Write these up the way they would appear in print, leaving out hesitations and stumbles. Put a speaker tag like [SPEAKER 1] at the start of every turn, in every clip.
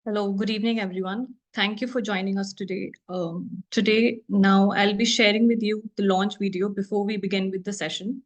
[SPEAKER 1] Hello, good evening, everyone. Thank you for joining us today. Now I'll be sharing with you the launch video before we begin with the session.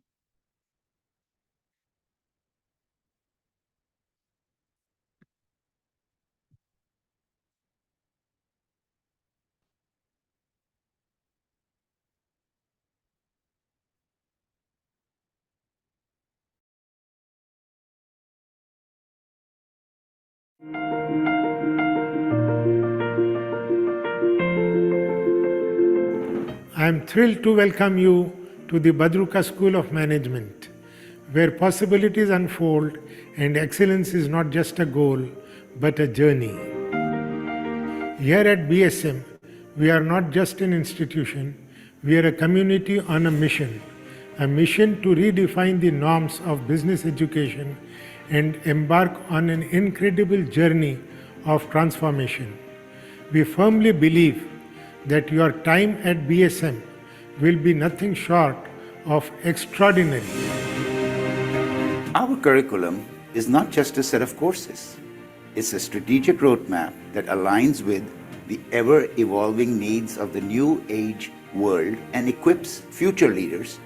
[SPEAKER 2] I am thrilled to welcome you to the Badruka School of Management, where possibilities unfold and excellence is not just a goal, but a journey. Here at BSM, we are not just an institution, we are a community on a mission to redefine the norms of business education and embark on an incredible journey of transformation. We firmly believe that your time at BSM will be nothing short of extraordinary.
[SPEAKER 3] Our curriculum is not just a set of courses. It's a strategic roadmap that aligns with the ever-evolving needs of the new age world and equips future leaders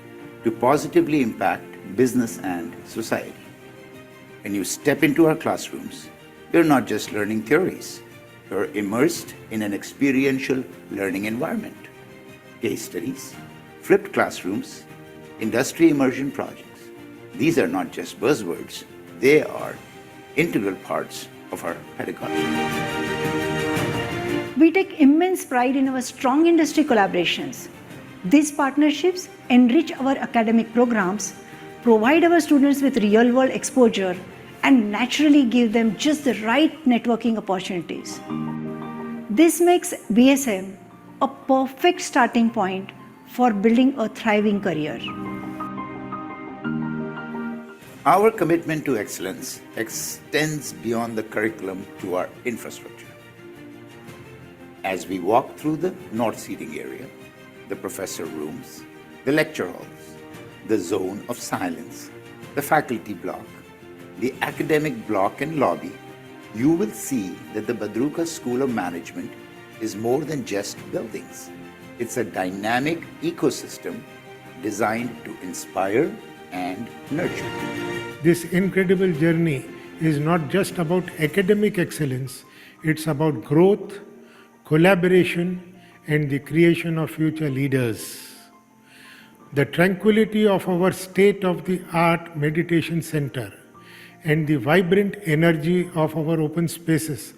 [SPEAKER 3] to positively impact business and society. When you step into our classrooms, you're not just learning theories. You're immersed in an experiential learning environment. Case studies, flipped classrooms, industry immersion projects. These are not just buzzwords, they are integral parts of our pedagogy.
[SPEAKER 4] We take immense pride in our strong industry collaborations. These partnerships enrich our academic programs, provide our students with real-world exposure, and naturally give them just the right networking opportunities. This makes BSM a perfect starting point for building a thriving career.
[SPEAKER 3] Our commitment to excellence extends beyond the curriculum to our infrastructure. As we walk through the north seating area, the professor rooms, the lecture halls, the zone of silence, the faculty block, the academic block and lobby, you will see that the Badruka School of Management is more than just buildings. It's a dynamic ecosystem designed to inspire and nurture.
[SPEAKER 2] This incredible journey is not just about academic excellence, it's about growth, collaboration, and the creation of future leaders. The tranquility of our state-of-the-art meditation center and the vibrant energy of our open spaces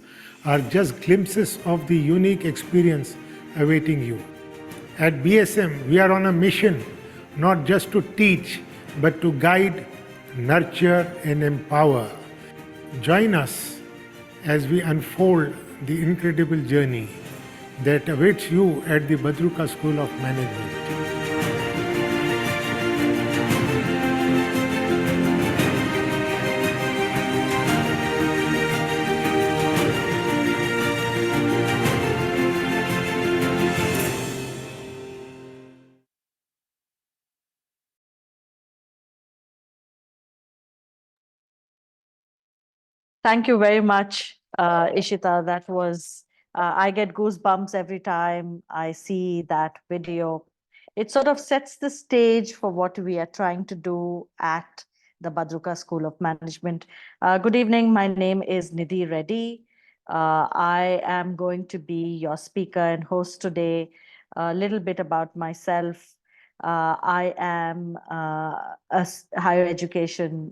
[SPEAKER 2] are just glimpses of the unique experience awaiting you. At BSM, we are on a mission not just to teach, but to guide, nurture, and empower. Join us as we unfold the incredible journey that awaits you at the Badruka School of Management.
[SPEAKER 5] Thank you very much, Ishita. That was, I get goosebumps every time I see that video. It sort of sets the stage for what we are trying to do at the Badruka School of Management. Good evening. My name is Nidhi Reddy. I am going to be your speaker and host today. A little bit about myself. I am a higher education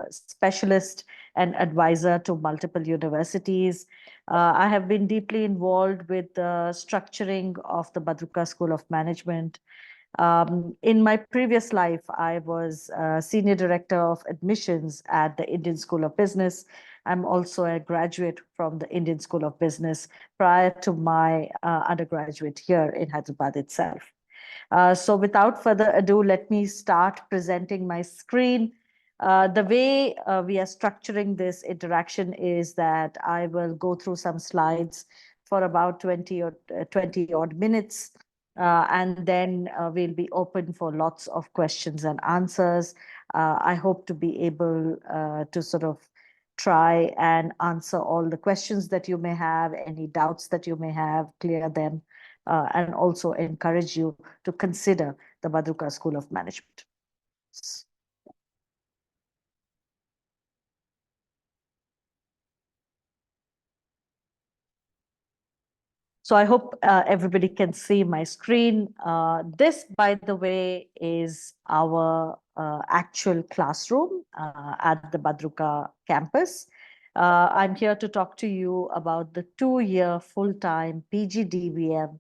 [SPEAKER 5] specialist and advisor to multiple universities. I have been deeply involved with the structuring of the Badruka School of Management. In my previous life, I was Senior Director of Admissions at the Indian School of Business. I'm also a graduate from the Indian School of Business prior to my undergraduate here in Hyderabad itself. So without further ado, let me start presenting my screen. The way we are structuring this interaction is that I will go through some slides for about 20 odd minutes, and then we'll be open for lots of questions and answers. I hope to be able to sort of try and answer all the questions that you may have, any doubts that you may have, clear them, and also encourage you to consider the Badruka School of Management. So I hope everybody can see my screen. This, by the way, is our actual classroom at the Badruka campus. I'm here to talk to you about the 2-year full-time PGDM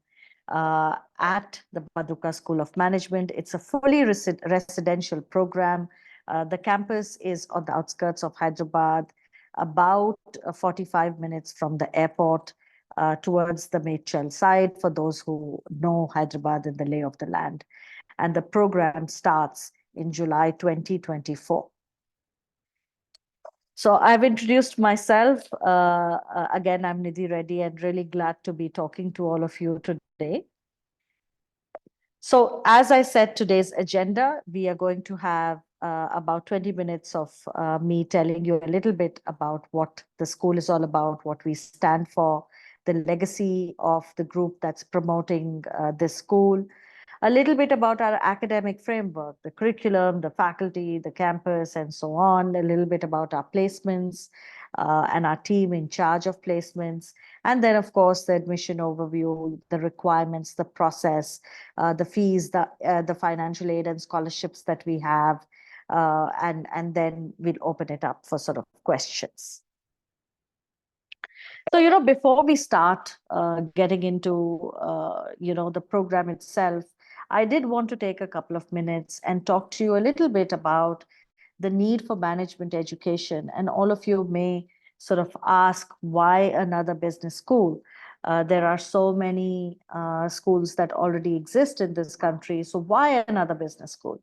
[SPEAKER 5] at the Badruka School of Management. It's a fully residential program. The campus is on the outskirts of Hyderabad, about 45 minutes from the airport, towards the Mechal side, for those who know Hyderabad and the lay of the land. And the program starts in July 2024. So I've introduced myself. Again, I'm Nidhi Reddy, and really glad to be talking to all of you today. So as I said, today's agenda, we are going to have about 20 minutes of me telling you a little bit about what the school is all about, what we stand for, the legacy of the group that's promoting this school, a little bit about our academic framework, the curriculum, the faculty, the campus, and so on, a little bit about our placements and our team in charge of placements, and then, of course, the admission overview, the requirements, the process, the fees, the financial aid and scholarships that we have, and then we'll open it up for sort of questions. So, before we start getting into, the program itself, I did want to take a couple of minutes and talk to you a little bit about the need for management education. And all of you may sort of ask, why another business school? There are so many schools that already exist in this country. So why another business school?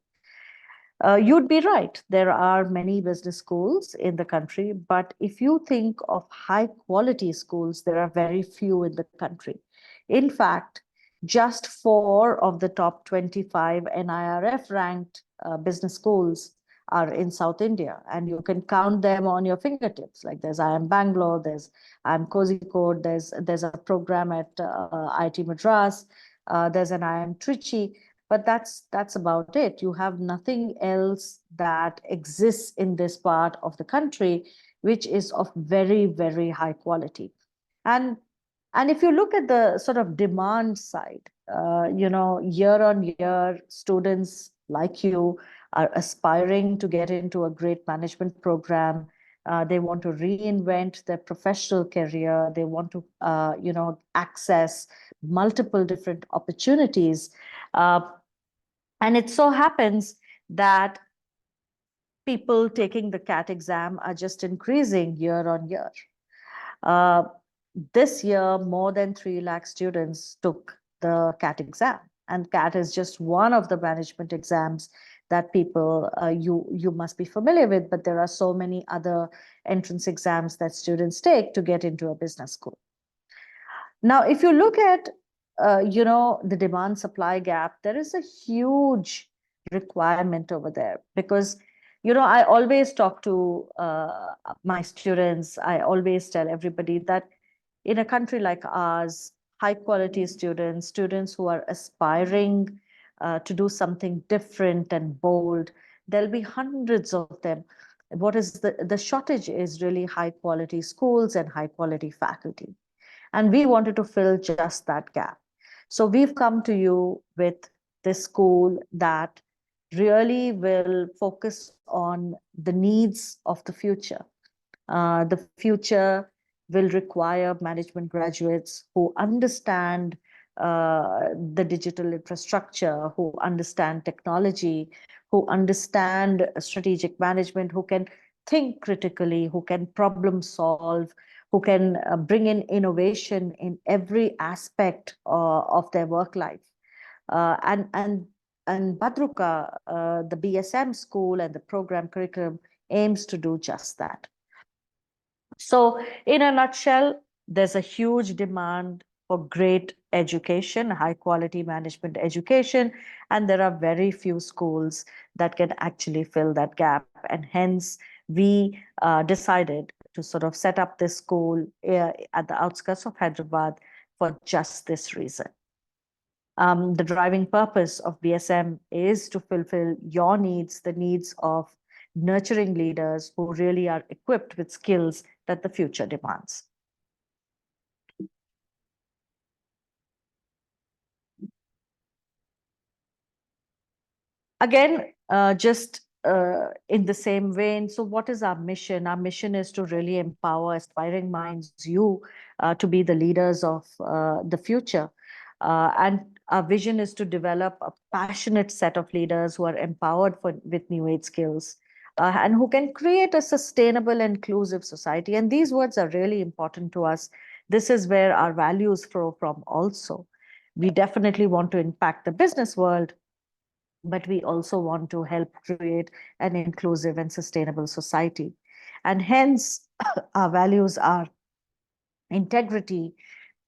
[SPEAKER 5] You'd be right. There are many business schools in the country, but if you think of high quality schools, there are very few in the country. In fact, just 4 of the top 25 NIRF ranked business schools are in South India, and you can count them on your fingertips. Like there's IIM Bangalore, there's IIM Kozhikode, there's a program at IIT Madras, there's an IIM Trichy. But that's about it. You have nothing else that exists in this part of the country, which is of very, very high quality. And if you look at the sort of demand side, year on year, students like you are aspiring to get into a great management program. They want to reinvent their professional career. They want to, access multiple different opportunities. And it so happens that people taking the CAT exam are just increasing year on year. This year, more than 3 lakh students took the CAT exam. And CAT is just one of the management exams that people, you must be familiar with, but there are so many other entrance exams that students take to get into a business school. Now, if you look at the demand supply gap, there is a huge requirement over there because, I always talk to my students. I always tell everybody that in a country like ours, high quality students who are aspiring to do something different and bold, there'll be hundreds of them. What is the shortage is really high quality schools and high quality faculty. And we wanted to fill just that gap. So we've come to you with this school that really will focus on the needs of the future. The future will require management graduates who understand the digital infrastructure, who understand technology, who understand strategic management, who can think critically, who can problem solve, who can bring in innovation in every aspect of their work life. And Badruka, the BSM school and the program curriculum aims to do just that. So in a nutshell, there's a huge demand for great education, high quality management education, and there are very few schools that can actually fill that gap. And hence we decided to sort of set up this school at the outskirts of Hyderabad for just this reason. The driving purpose of BSM is to fulfill your needs, the needs of nurturing leaders who really are equipped with skills that the future demands. Again, just in the same vein, so what is our mission? Our mission is to really empower aspiring minds, you, to be the leaders of the future. And our vision is to develop a passionate set of leaders who are empowered with new age skills and who can create a sustainable, inclusive society. And these words are really important to us. This is where our values flow from also. We definitely want to impact the business world, but we also want to help create an inclusive and sustainable society. And hence, our values are integrity,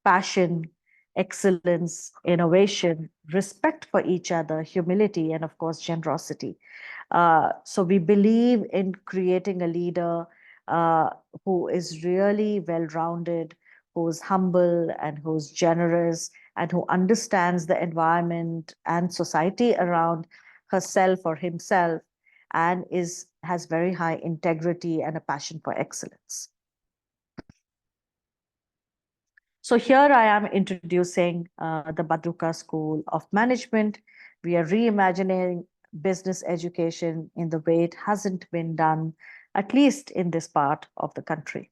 [SPEAKER 5] passion, excellence, innovation, respect for each other, humility, and of course, generosity. So we believe in creating a leader who is really well-rounded, who's humble and who's generous, and who understands the environment and society around herself or himself, and has very high integrity and a passion for excellence. So here I am introducing the Badruka School of Management. We are reimagining business education in the way it hasn't been done, at least in this part of the country.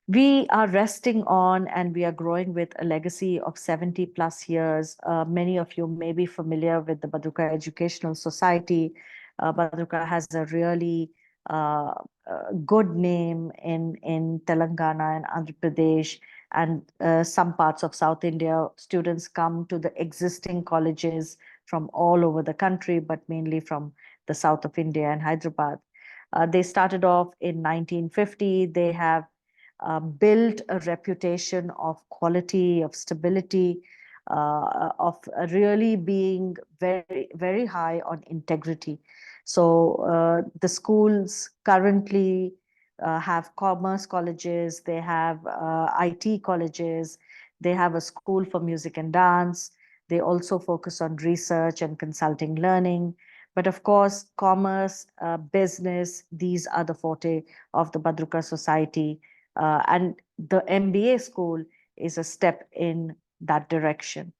[SPEAKER 5] We are resting on and we are growing with a legacy of 70 plus years. Many of you may be familiar with the Badruka Educational Society. Badruka has a really good name in Telangana and Andhra Pradesh and some parts of South India. Students come to the existing colleges from all over the country, but mainly from the south of India and Hyderabad. They started off in 1950. They have built a reputation of quality, of stability, of really being very, very high on integrity. So the schools currently have commerce colleges, they have IT colleges, they have a school for music and dance. They also focus on research and consulting learning. But of course, commerce, business, these are the forte of the Badruka Society. And the MBA school is a step in that direction.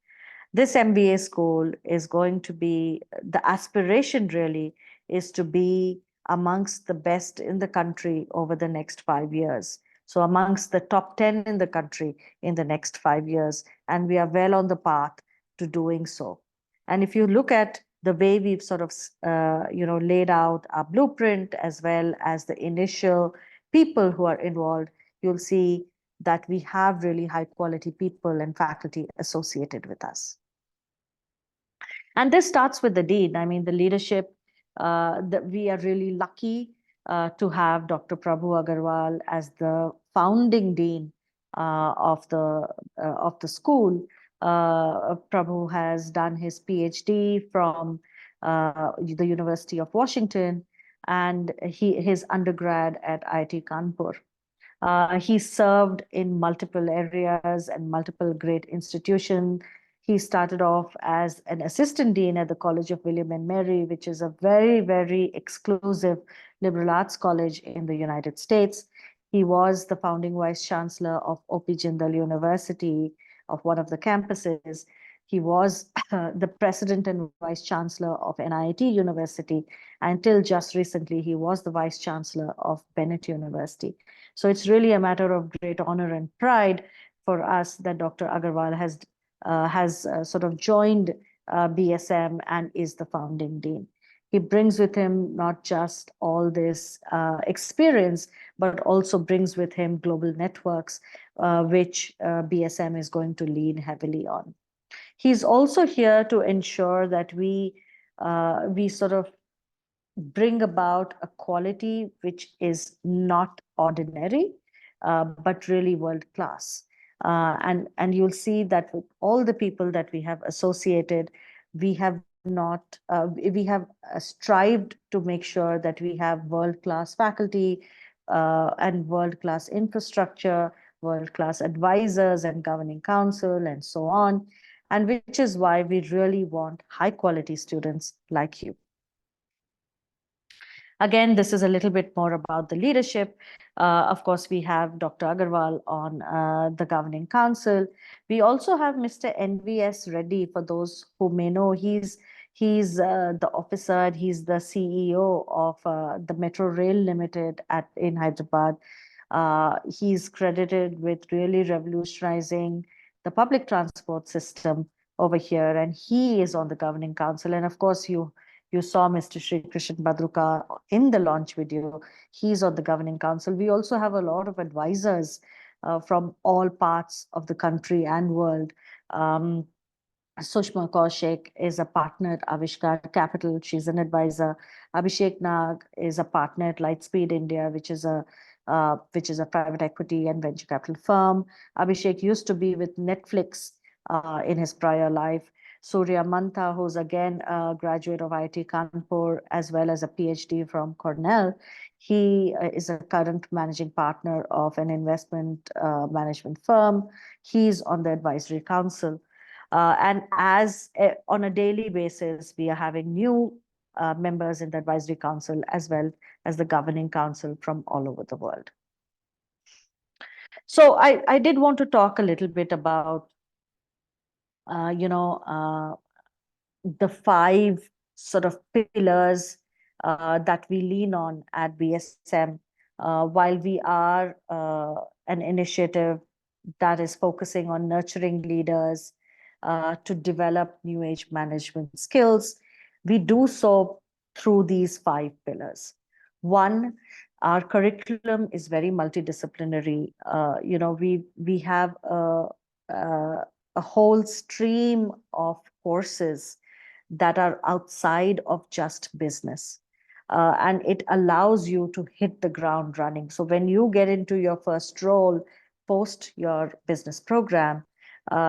[SPEAKER 5] This MBA school is going to be, the aspiration really is to be amongst the best in the country over the next 5 years. So amongst the top 10 in the country in the next 5 years. And we are well on the path to doing so. And if you look at the way we've sort of, laid out our blueprint as well as the initial people who are involved, you'll see that we have really high quality people and faculty associated with us. And this starts with the dean. I mean, the leadership, that we are really lucky to have Dr. Prabhu Agarwal as the founding dean of the school. Prabhu has done his PhD from the University of Washington, and his undergrad at IIT Kanpur. He served in multiple areas and multiple great institutions. He started off as an assistant dean at the College of William and Mary, which is a very, very exclusive liberal arts college in the United States. He was the founding vice chancellor of O.P. Jindal University, of one of the campuses. He was the president and vice chancellor of NIT University. Until just recently, he was the vice chancellor of Bennett University. So it's really a matter of great honor and pride for us that Dr. Agarwal has sort of joined BSM and is the founding dean. He brings with him not just all this experience, but also brings with him global networks, which BSM is going to lean heavily on. He's also here to ensure that we sort of bring about a quality which is not ordinary, but really world-class. And you'll see that with all the people that we have associated, we have strived to make sure that we have world-class faculty, and world-class infrastructure, world-class advisors and governing council, and so on. And which is why we really want high-quality students like you. Again, this is a little bit more about the leadership. Of course, we have Dr. Agarwal on the governing council. We also have Mr. Nvs Reddy. For those who may know, he's the officer, he's the CEO of the Metro Rail Limited in Hyderabad. He's credited with really revolutionizing the public transport system over here, and he is on the governing council. And of course, you saw Mr. Shri Krishan Badruka in the launch video. He's on the governing council. We also have a lot of advisors from all parts of the country and world. Sushma Kaushik is a partner at Avishkar Capital. She's an advisor. Abhishek Nag is a partner at Lightspeed India, which is a private equity and venture capital firm. Abhishek used to be with Netflix in his prior life. Surya Mantha, who's again a graduate of IIT Kanpur, as well as a PhD from Cornell. He is a current managing partner of an investment management firm. He's on the advisory council. And on a daily basis, we are having new members in the advisory council, as well as the governing council from all over the world. So I did want to talk a little bit about the 5 sort of pillars that we lean on at BSM, while we are an initiative that is focusing on nurturing leaders to develop new age management skills. We do so through these 5 pillars. One, our curriculum is very multidisciplinary. We have a whole stream of courses that are outside of just business. And it allows you to hit the ground running. So when you get into your first role, post your business program,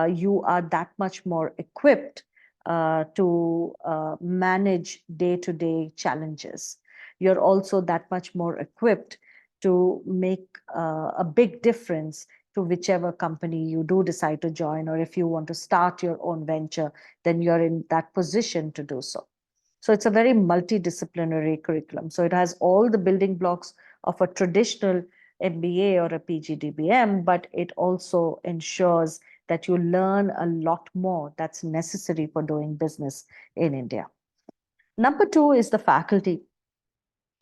[SPEAKER 5] you are that much more equipped to manage day-to-day challenges. You're also that much more equipped to make a big difference to whichever company you do decide to join, or if you want to start your own venture, then you're in that position to do so. So it's a very multidisciplinary curriculum. So it has all the building blocks of a traditional MBA or a PGDM, but it also ensures that you learn a lot more that's necessary for doing business in India. Number 2 is the faculty.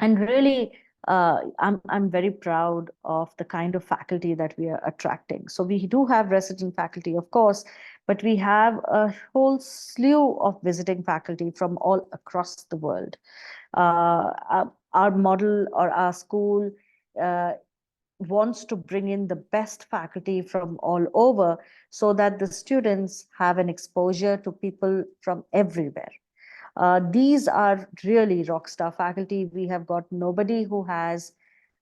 [SPEAKER 5] And really, I'm very proud of the kind of faculty that we are attracting. So we do have resident faculty, of course, but we have a whole slew of visiting faculty from all across the world. Our model, or our school, wants to bring in the best faculty from all over, so that the students have an exposure to people from everywhere. These are really rock star faculty. We have got nobody who has,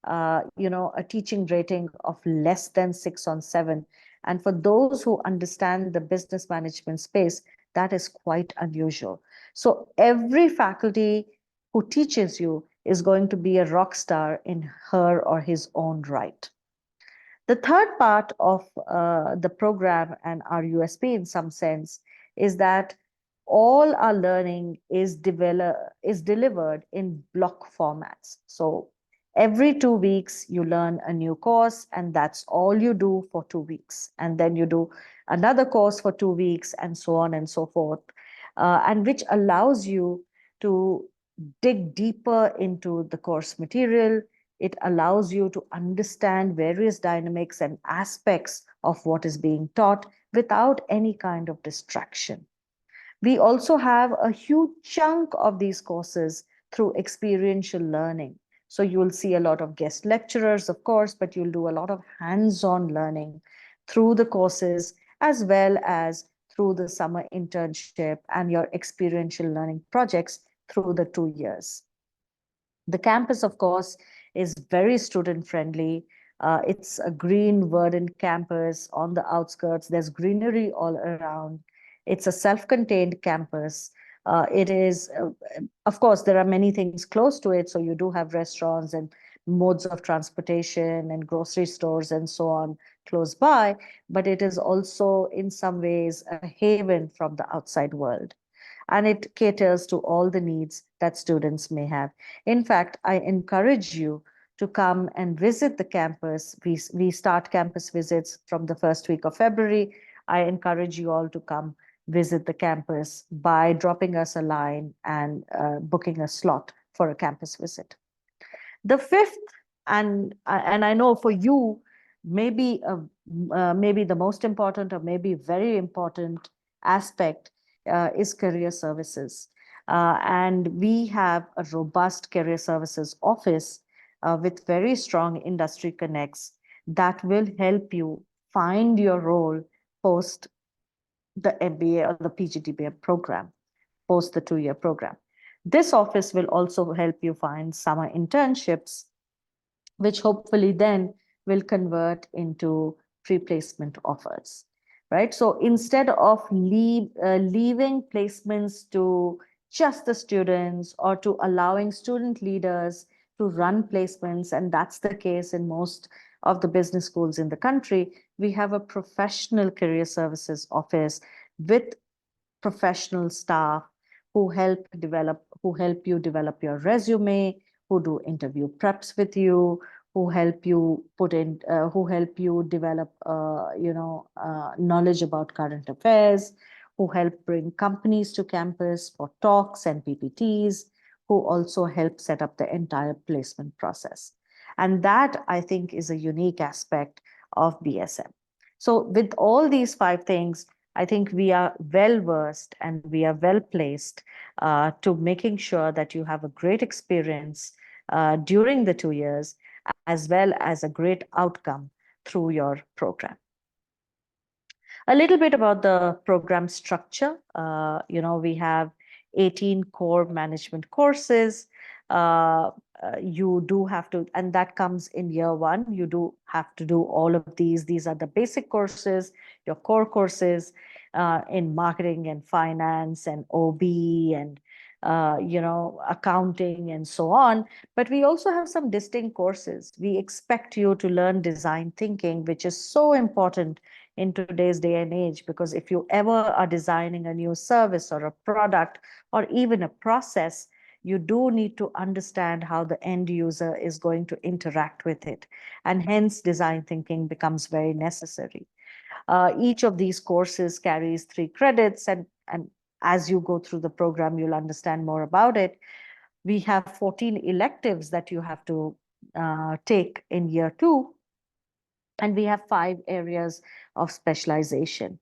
[SPEAKER 5] a teaching rating of less than 6 on 7. And for those who understand the business management space, that is quite unusual. So every faculty who teaches you is going to be a rock star in her or his own right. The third part of the program, and our USP in some sense, is that all our learning is delivered in block formats. So every 2 weeks, you learn a new course, and that's all you do for 2 weeks. And then you do another course for 2 weeks, and so on and so forth, and which allows you to dig deeper into the course material. It allows you to understand various dynamics and aspects of what is being taught without any kind of distraction. We also have a huge chunk of these courses through experiential learning. So you will see a lot of guest lecturers, of course, but you'll do a lot of hands-on learning through the courses, as well as through the summer internship and your experiential learning projects through the 2 years. The campus, of course, is very student-friendly. It's a green, verdant campus on the outskirts. There's greenery all around. It's a self-contained campus. It is, of course, there are many things close to it. So you do have restaurants and modes of transportation and grocery stores and so on close by, but it is also in some ways a haven from the outside world. And it caters to all the needs that students may have. In fact, I encourage you to come and visit the campus. We start campus visits from the first week of February. I encourage you all to come visit the campus by dropping us a line and booking a slot for a campus visit. The fifth, and I know for you, maybe the most important or maybe very important aspect is career services. And we have a robust career services office with very strong industry connects that will help you find your role post the MBA or the PGDM program, post the 2-year program. This office will also help you find summer internships, which hopefully then will convert into pre-placement offers, right? So instead of leaving placements to just the students or to allowing student leaders to run placements, and that's the case in most of the business schools in the country, we have a professional career services office with professional staff who help you develop your resume, who do interview preps with you, who help you develop knowledge about current affairs, who help bring companies to campus for talks and PPTs, who also help set up the entire placement process. And that, I think, is a unique aspect of BSM. So with all these 5 things, I think we are well versed and we are well placed to making sure that you have a great experience during the 2 years, as well as a great outcome through your program. A little bit about the program structure. We have 18 core management courses. You do have to, and that comes in year 1. You do have to do all of these. These are the basic courses, your core courses in marketing and finance and OB and accounting and so on. But we also have some distinct courses. We expect you to learn design thinking, which is so important in today's day and age, because if you ever are designing a new service or a product or even a process, you do need to understand how the end user is going to interact with it. And hence, design thinking becomes very necessary. Each of these courses carries 3 credits, and as you go through the program, you'll understand more about it. We have 14 electives that you have to take in year 2. And we have 5 areas of specialization.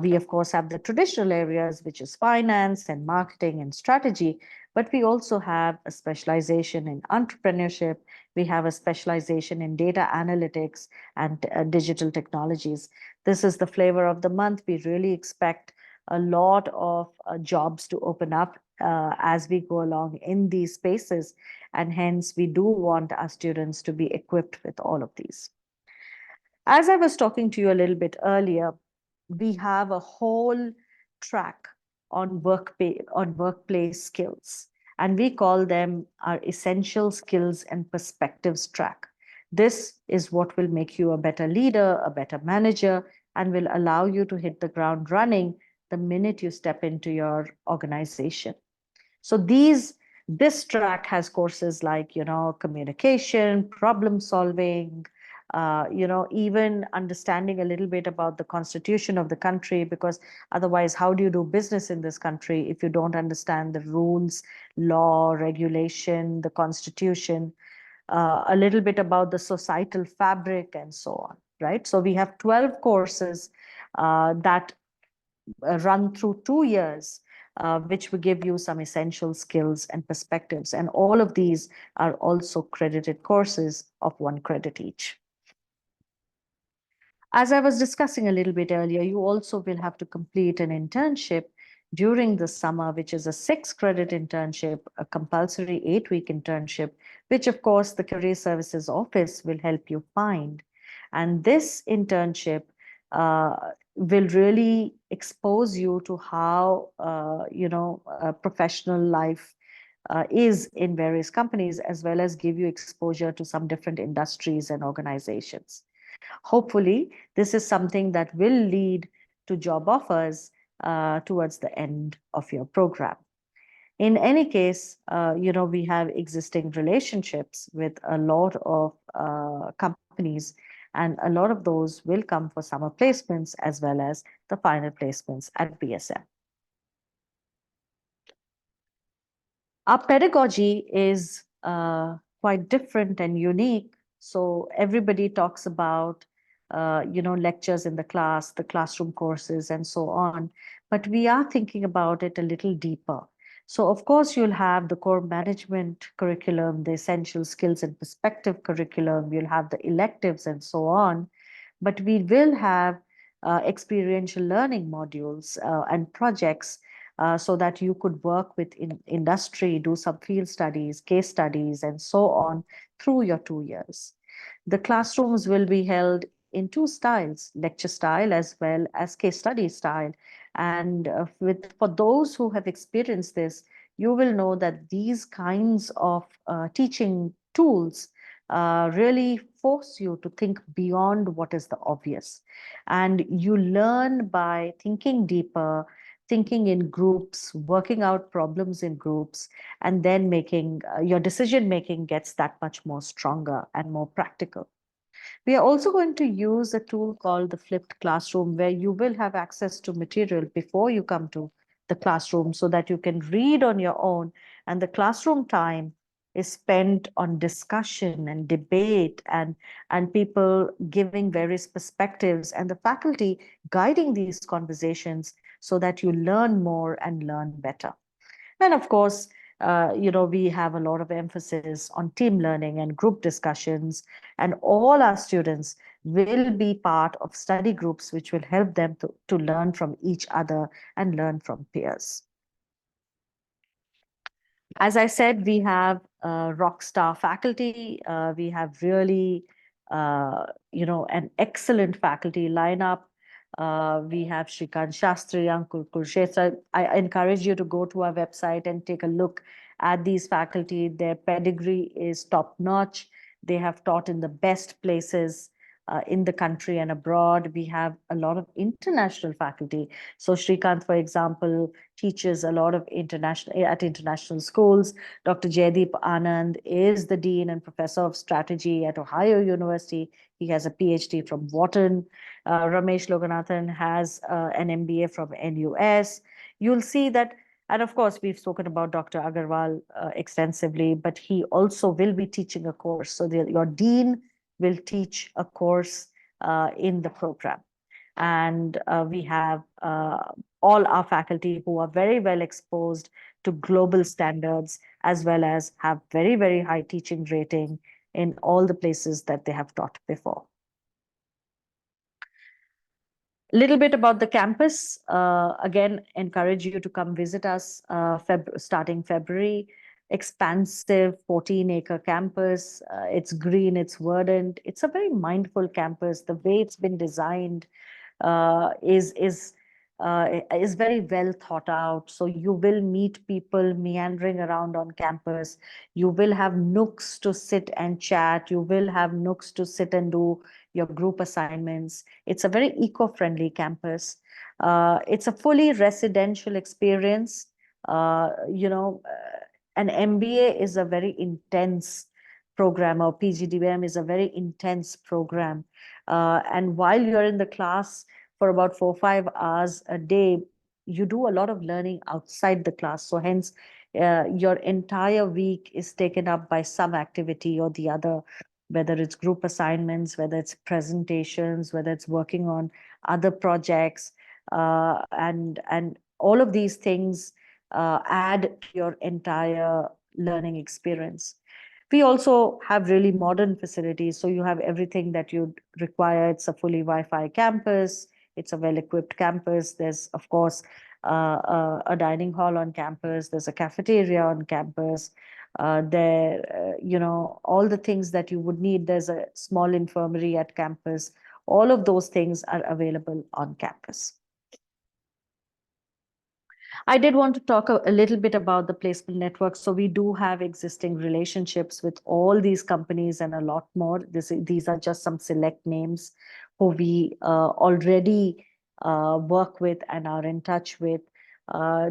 [SPEAKER 5] We, of course, have the traditional areas, which is finance and marketing and strategy, but we also have a specialization in entrepreneurship. We have a specialization in data analytics and digital technologies. This is the flavor of the month. We really expect a lot of jobs to open up as we go along in these spaces. And hence, we do want our students to be equipped with all of these. As I was talking to you a little bit earlier, we have a whole track on workplace skills, and we call them our essential skills and perspectives track. This is what will make you a better leader, a better manager, and will allow you to hit the ground running the minute you step into your organization. So this track has courses like, communication, problem solving, even understanding a little bit about the constitution of the country, because otherwise, how do you do business in this country if you don't understand the rules, law, regulation, the constitution, a little bit about the societal fabric and so on, right? So we have 12 courses that run through 2 years, which will give you some essential skills and perspectives. And all of these are also credited courses of 1 credit each. As I was discussing a little bit earlier, you also will have to complete an internship during the summer, which is a 6 credit internship, a compulsory 8-week internship, which of course the Career Services Office will help you find. And this internship will really expose you to how, professional life is in various companies, as well as give you exposure to some different industries and organizations. Hopefully, this is something that will lead to job offers towards the end of your program. In any case, we have existing relationships with a lot of companies, and a lot of those will come for summer placements as well as the final placements at BSM. Our pedagogy is quite different and unique. So everybody talks about, lectures in the class, the classroom courses, and so on. But we are thinking about it a little deeper. So of course, you'll have the core management curriculum, the essential skills and perspective curriculum, you'll have the electives and so on. But we will have experiential learning modules and projects so that you could work with industry, do some field studies, case studies, and so on through your 2 years. The classrooms will be held in two styles, lecture style as well as case study style. And for those who have experienced this, you will know that these kinds of teaching tools really force you to think beyond what is the obvious. And you learn by thinking deeper, thinking in groups, working out problems in groups, and then making your decision making gets that much more stronger and more practical. We are also going to use a tool called the flipped classroom, where you will have access to material before you come to the classroom so that you can read on your own. And the classroom time is spent on discussion and debate and people giving various perspectives and the faculty guiding these conversations so that you learn more and learn better. And of course, we have a lot of emphasis on team learning and group discussions, and all our students will be part of study groups, which will help them to learn from each other and learn from peers. As I said, we have rock star faculty. We have really, an excellent faculty lineup. We have Shrikant Shastri, Ankur Kurshetra. I encourage you to go to our website and take a look at these faculty. Their pedigree is top notch. They have taught in the best places in the country and abroad. We have a lot of international faculty. So Shrikant, for example, teaches a lot of international schools. Dr. Jaydeep Anand is the Dean and Professor of Strategy at Ohio University. He has a PhD from Wharton. Ramesh Loganathan has an MBA from NUS. You'll see that, and of course, we've spoken about Dr. Agarwal extensively, but he also will be teaching a course. So your dean will teach a course in the program. And we have all our faculty who are very well exposed to global standards, as well as have very, very high teaching rating in all the places that they have taught before. A little bit about the campus. Again, encourage you to come visit us starting February. Expansive 14-acre campus. It's green, it's verdant. It's a very mindful campus. The way it's been designed is very well thought out. So you will meet people meandering around on campus. You will have nooks to sit and chat. You will have nooks to sit and do your group assignments. It's a very eco-friendly campus. It's a fully residential experience. An MBA is a very intense program, or PGDM is a very intense program. And while you're in the class for about 4 or 5 hours a day, you do a lot of learning outside the class. So hence, your entire week is taken up by some activity or the other, whether it's group assignments, whether it's presentations, whether it's working on other projects, and all of these things add to your entire learning experience. We also have really modern facilities. So you have everything that you'd require. It's a fully Wi-Fi campus. It's a well-equipped campus. There's, of course, a dining hall on campus. There's a cafeteria on campus. All the things that you would need. There's a small infirmary at campus. All of those things are available on campus. I did want to talk a little bit about the placement network. So we do have existing relationships with all these companies and a lot more. These are just some select names who we already work with and are in touch with.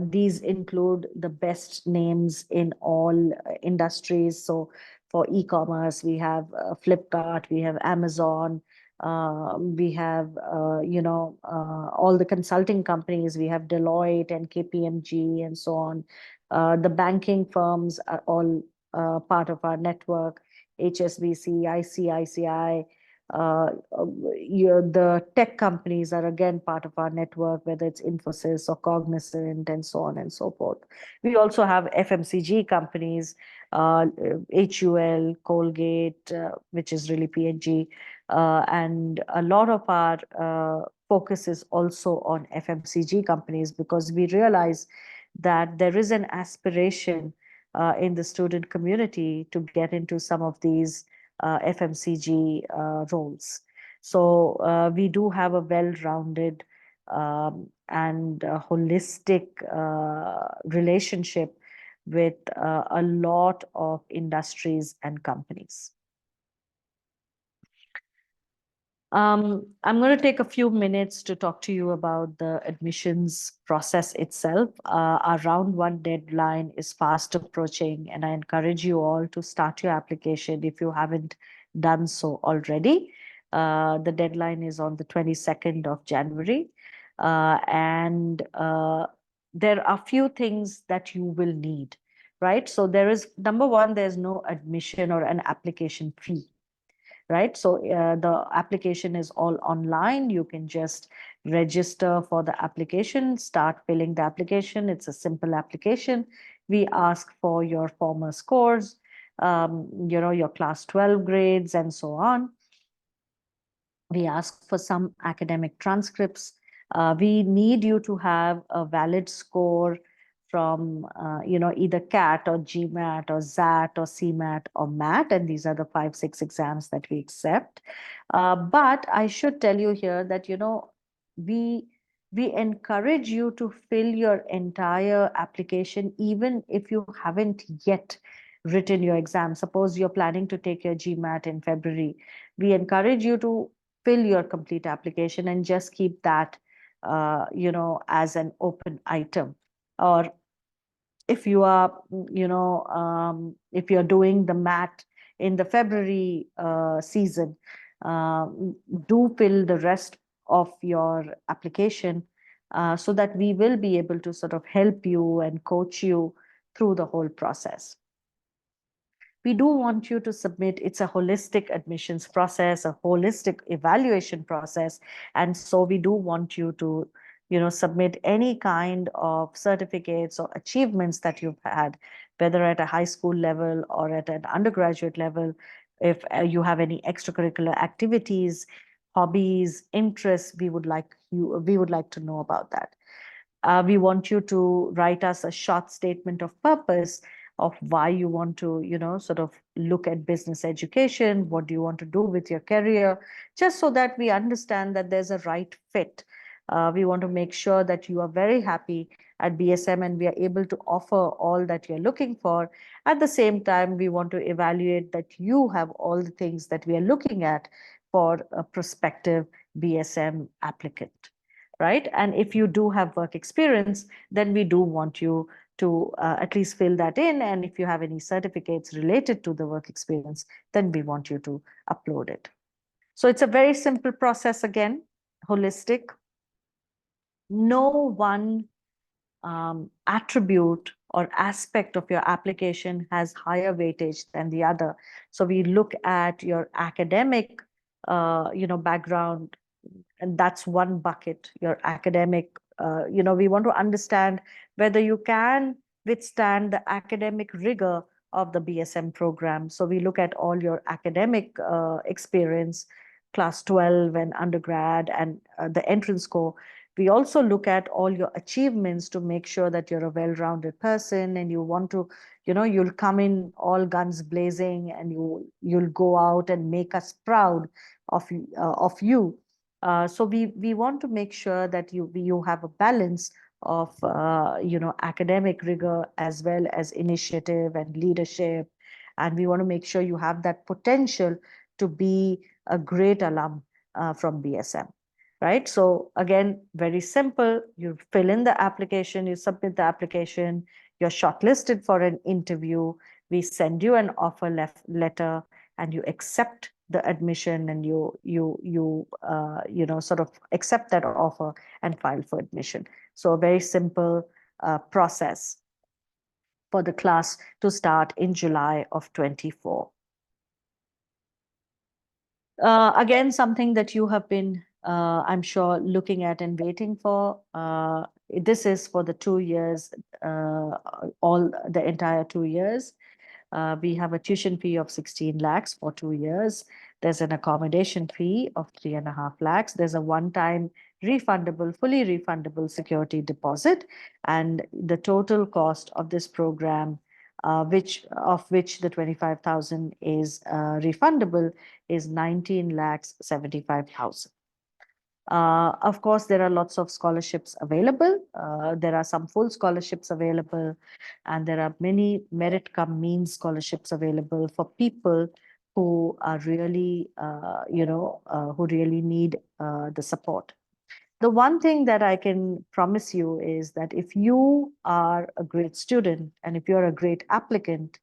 [SPEAKER 5] These include the best names in all industries. So for e-commerce, we have Flipkart, we have Amazon, we have, all the consulting companies. We have Deloitte and KPMG and so on. The banking firms are all part of our network. HSBC, ICICI. The tech companies are again part of our network, whether it's Infosys or Cognizant and so on and so forth. We also have FMCG companies, HUL, Colgate, which is really P&G. And a lot of our focus is also on FMCG companies, because we realize that there is an aspiration in the student community to get into some of these FMCG roles. So we do have a well-rounded and holistic relationship with a lot of industries and companies. I'm going to take a few minutes to talk to you about the admissions process itself. Our round one deadline is fast approaching, and I encourage you all to start your application if you haven't done so already. The deadline is on the 22nd of January. And there are few things that you will need, right? So there is, number one, there's no admission or an application fee. Right. So the application is all online. You can just register for the application, start filling the application. It's a simple application. We ask for your former scores, your class 12 grades and so on. We ask for some academic transcripts. We need you to have a valid score from either CAT or GMAT or ZAT or CMAT or MAT, and these are the 5-6 exams that we accept. But I should tell you here that we encourage you to fill your entire application, even if you haven't yet written your exam. Suppose you're planning to take your GMAT in February. We encourage you to fill your complete application and just keep that as an open item. Or if you are if you're doing the MAT in the February season, do fill the rest of your application so that we will be able to sort of help you and coach you through the whole process. We do want you to submit. It's a holistic admissions process, a holistic evaluation process. And so we do want you to, submit any kind of certificates or achievements that you've had, whether at a high school level or at an undergraduate level. If you have any extracurricular activities, hobbies, interests, we would like to know about that. We want you to write us a short statement of purpose of why you want to, sort of look at business education. What do you want to do with your career? Just so that we understand that there's a right fit. We want to make sure that you are very happy at BSM and we are able to offer all that you're looking for. At the same time, we want to evaluate that you have all the things that we are looking at for a prospective BSM applicant. Right? And if you do have work experience, then we do want you to at least fill that in. And if you have any certificates related to the work experience, then we want you to upload it. So it's a very simple process, again, holistic. No one attribute or aspect of your application has higher weightage than the other. So we look at your academic background, and that's one bucket, your academic. We want to understand whether you can withstand the academic rigor of the BSM program. So we look at all your academic experience, class 12 and undergrad, and the entrance score. We also look at all your achievements to make sure that you're a well-rounded person and you want to, you'll come in all guns blazing and you'll go out and make us proud of you. So we want to make sure that you have a balance of academic rigor as well as initiative and leadership, and we want to make sure you have that potential to be a great alum from BSM. Right. So again, very simple. You fill in the application, you submit the application, you're shortlisted for an interview. We send you an offer letter, and you accept the admission, and you sort of accept that offer and file for admission. So a very simple process for the class to start in July of 24. Again, something that you have been, I'm sure, looking at and waiting for. This is for the 2 years, all the entire 2 years. We have a tuition fee of 16 lakhs for 2 years. There's an accommodation fee of 3.5 lakhs. There's a one-time refundable, fully refundable security deposit. And the total cost of this program, which the 25,000 is refundable, is 19 lakhs 75,000. Of course, there are lots of scholarships available. There are some full scholarships available, and there are many merit cum means scholarships available for people who are really, who really need the support. The one thing that I can promise you is that if you are a great student and if you're a great applicant,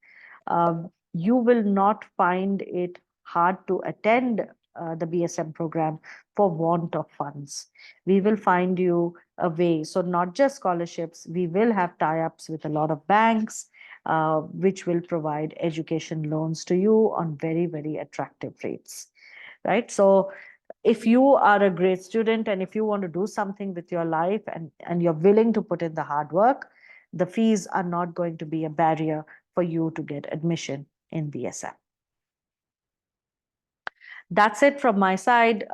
[SPEAKER 5] you will not find it hard to attend the BSM program for want of funds. We will find you a way. So not just scholarships, we will have tie-ups with a lot of banks, which will provide education loans to you on very, very attractive rates, right? So if you are a great student and if you want to do something with your life and you're willing to put in the hard work, the fees are not going to be a barrier for you to get admission in BSM. That's it from my side.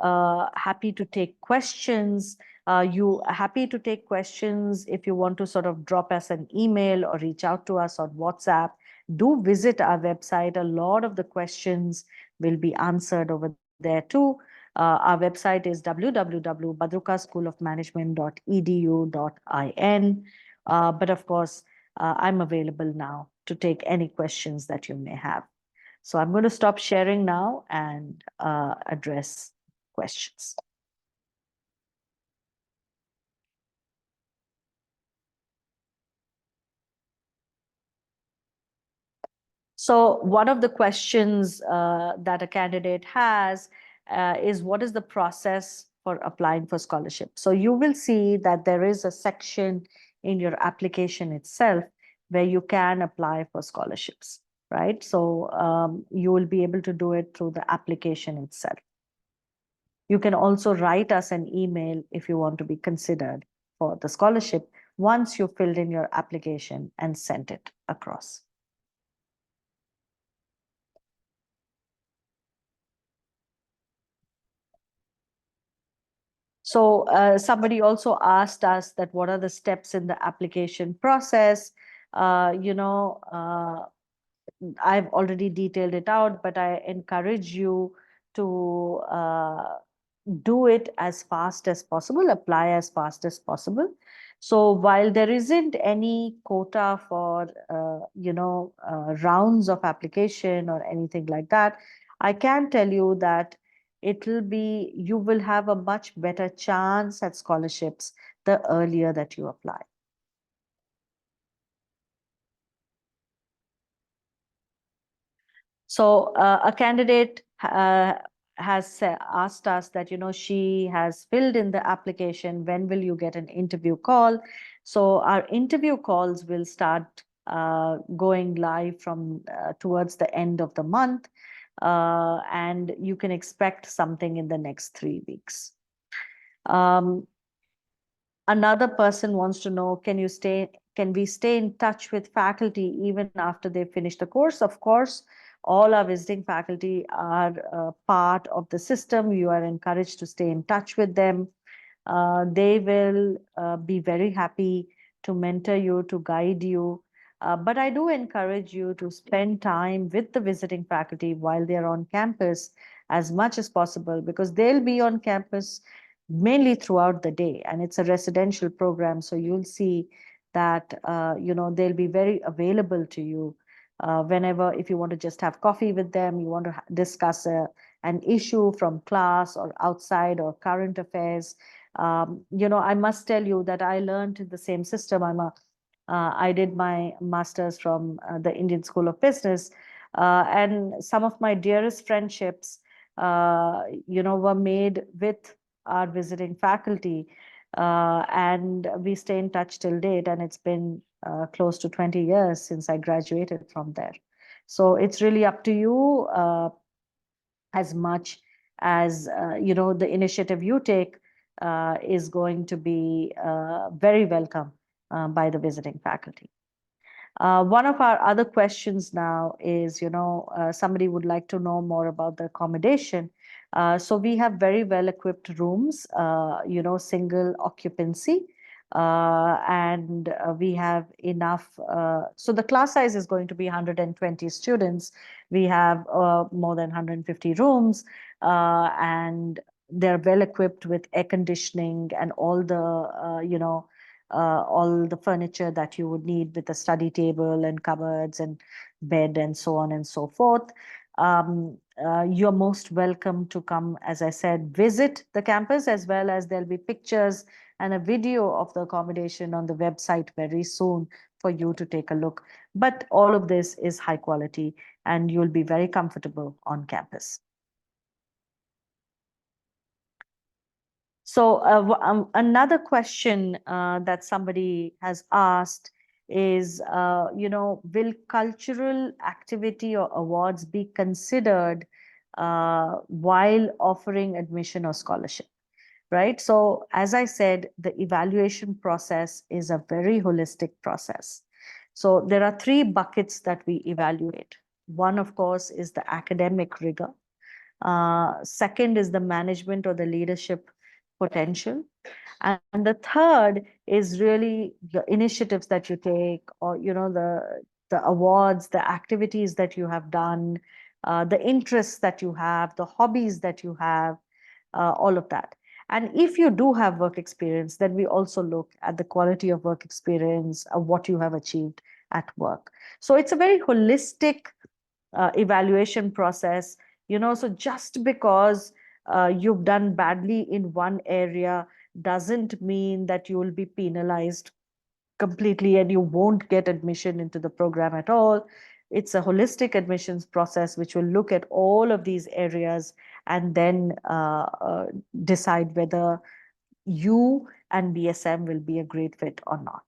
[SPEAKER 5] Happy to take questions. Happy to take questions if you want to sort of drop us an email or reach out to us on WhatsApp. Do visit our website. A lot of the questions will be answered over there too. Our website is www.badrukaschoolofmanagement.edu.in. But of course, I'm available now to take any questions that you may have. So I'm going to stop sharing now and address questions. So one of the questions that a candidate has is, what is the process for applying for scholarship? So you will see that there is a section in your application itself where you can apply for scholarships, right? So you will be able to do it through the application itself. You can also write us an email if you want to be considered for the scholarship once you filled in your application and sent it across. So somebody also asked us that what are the steps in the application process. I've already detailed it out, but I encourage you to do it as fast as possible, apply as fast as possible. So while there isn't any quota for, rounds of application or anything like that, I can tell you that you will have a much better chance at scholarships the earlier that you apply. So a candidate has asked us that, she has filled in the application, when will you get an interview call? So our interview calls will start going live from towards the end of the month. And you can expect something in the next 3 weeks. Another person wants to know, can we stay in touch with faculty even after they finish the course? Of course, all our visiting faculty are part of the system. You are encouraged to stay in touch with them. They will be very happy to mentor you, to guide you. But I do encourage you to spend time with the visiting faculty while they're on campus as much as possible, because they'll be on campus mainly throughout the day, and it's a residential program. So you'll see that, they'll be very available to you whenever, if you want to just have coffee with them, you want to discuss an issue from class or outside or current affairs. I must tell you that I learned the same system. I did my master's from the Indian School of Business, and some of my dearest friendships, were made with our visiting faculty, and we stay in touch till date. And it's been close to 20 years since I graduated from there. So it's really up to you, as much as the initiative you take is going to be very welcome by the visiting faculty. One of our other questions now is, somebody would like to know more about the accommodation. So we have very well-equipped rooms, single occupancy, and we have enough. So the class size is going to be 120 students. We have more than 150 rooms, and they're well-equipped with air conditioning and all the furniture that you would need, with a study table and cupboards and bed and so on and so forth. You're most welcome to come, as I said, visit the campus, as well as there'll be pictures and a video of the accommodation on the website very soon for you to take a look. But all of this is high quality, and you'll be very comfortable on campus. So another question that somebody has asked is, will cultural activity or awards be considered while offering admission or scholarship? Right? So as I said, the evaluation process is a very holistic process. So there are three buckets that we evaluate. One, of course, is the academic rigor. Second is the management or the leadership potential. And the third is really the initiatives that you take, or, the awards, the activities that you have done, the interests that you have, the hobbies that you have, all of that. And if you do have work experience, then we also look at the quality of work experience, of what you have achieved at work. So it's a very holistic evaluation process. So just because you've done badly in one area doesn't mean that you will be penalized completely and you won't get admission into the program at all. It's a holistic admissions process which will look at all of these areas and then decide whether you and BSM will be a great fit or not.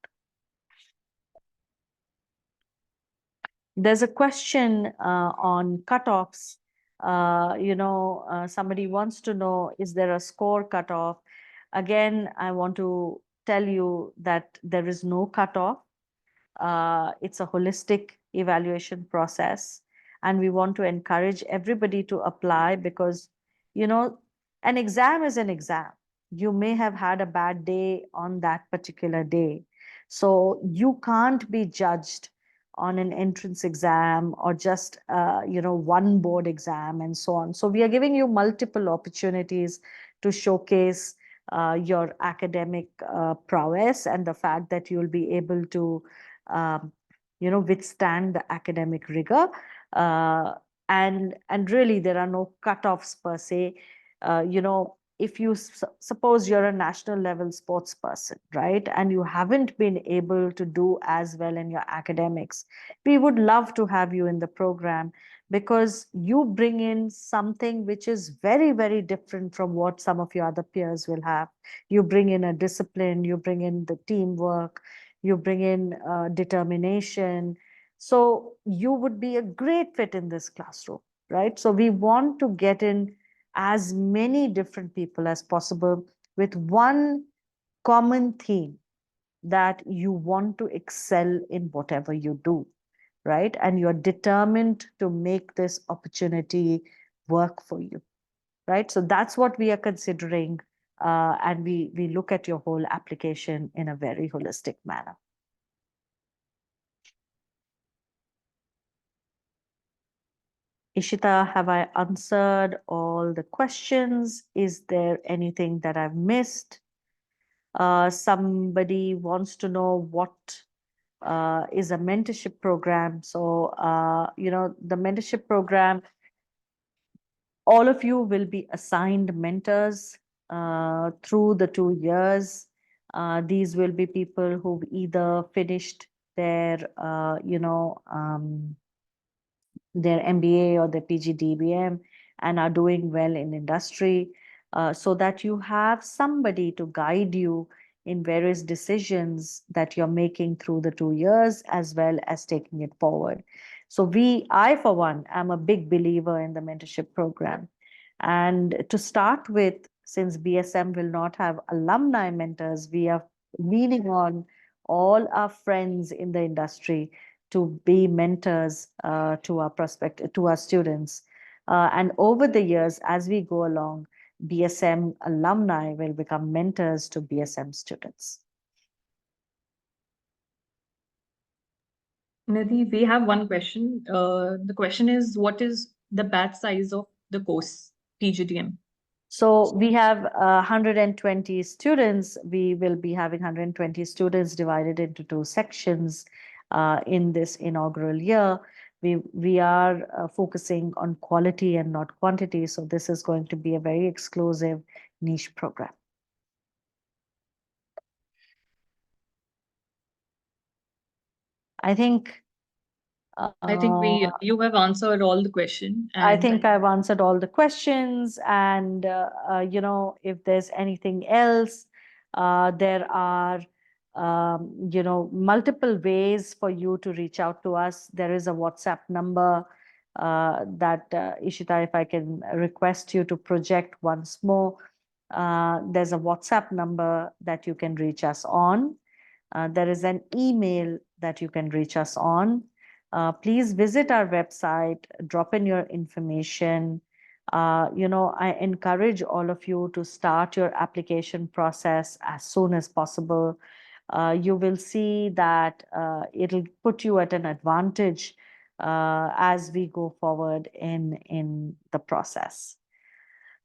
[SPEAKER 5] There's a question on cutoffs. Somebody wants to know, is there a score cutoff? Again, I want to tell you that there is no cutoff. It's a holistic evaluation process, and we want to encourage everybody to apply, because, an exam is an exam. You may have had a bad day on that particular day. So you can't be judged on an entrance exam or just, one board exam and so on. So we are giving you multiple opportunities to showcase your academic prowess, and the fact that you'll be able to withstand the academic rigor. And really, there are no cutoffs per se. If you suppose you're a national level sports person, right, and you haven't been able to do as well in your academics, we would love to have you in the program, because you bring in something which is very, very different from what some of your other peers will have. You bring in a discipline, you bring in the teamwork, you bring in determination. So you would be a great fit in this classroom, right? So we want to get in as many different people as possible with one common theme, that you want to excel in whatever you do, right? And you're determined to make this opportunity work for you, right? So that's what we are considering. And we look at your whole application in a very holistic manner. Ishita, have I answered all the questions? Is there anything that I've missed? Somebody wants to know what is a mentorship program. So, the mentorship program, all of you will be assigned mentors through the 2 years. These will be people who've either finished their, their MBA or their PGDM and are doing well in industry, so that you have somebody to guide you in various decisions that you're making through the 2 years, as well as taking it forward. So I for one, am a big believer in the mentorship program. And to start with, since BSM will not have alumni mentors, we are leaning on all our friends in the industry to be mentors to our students. And over the years, as we go along, BSM alumni will become mentors to BSM students.
[SPEAKER 1] Nidhi, we have one question. The question is, what is the batch size of the course, PGDM?
[SPEAKER 5] So we have 120 students. We will be having 120 students divided into 2 sections in this inaugural year. We are focusing on quality and not quantity. So this is going to be a very exclusive niche program.
[SPEAKER 1] I think you have answered all the question.
[SPEAKER 5] I think I've answered all the questions. And, if there's anything else, there are, multiple ways for you to reach out to us. There is a WhatsApp number that, Ishita, if I can request you to project once more. There's a WhatsApp number that you can reach us on. There is an email that you can reach us on. Please visit our website, drop in your information. I encourage all of you to start your application process as soon as possible. You will see that it'll put you at an advantage as we go forward in the process.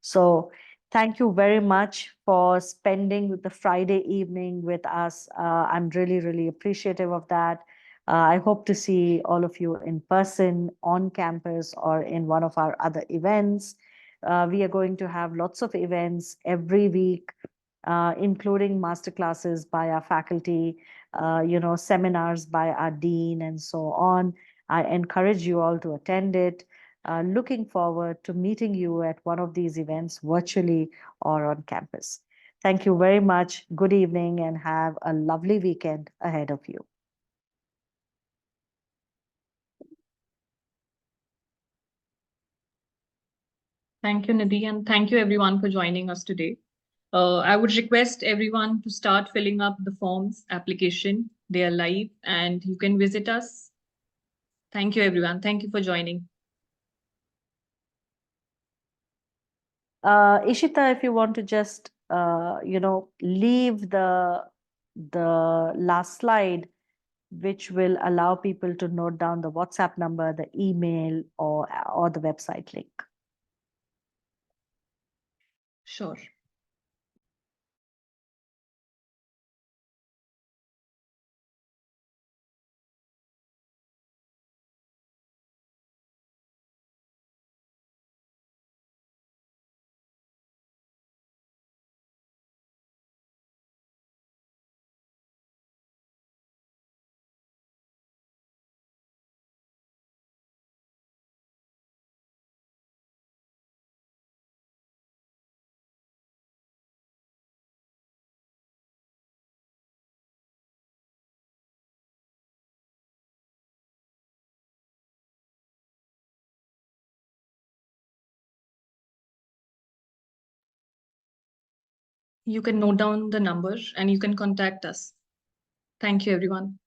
[SPEAKER 5] So thank you very much for spending the Friday evening with us. I'm really, really appreciative of that. I hope to see all of you in person, on campus, or in one of our other events. We are going to have lots of events every week, including masterclasses by our faculty, seminars by our dean, and so on. I encourage you all to attend it. Looking forward to meeting you at one of these events virtually or on campus. Thank you very much. Good evening and have a lovely weekend ahead of you.
[SPEAKER 1] Thank you, Nidhi, and thank you everyone for joining us today. I would request everyone to start filling up the forms application. They are live and you can visit us. Thank you, everyone. Thank you for joining.
[SPEAKER 5] Ishita, if you want to just, leave the last slide, which will allow people to note down the WhatsApp number, the email, or the website link.
[SPEAKER 1] Sure. You can note down the number and you can contact us. Thank you, everyone.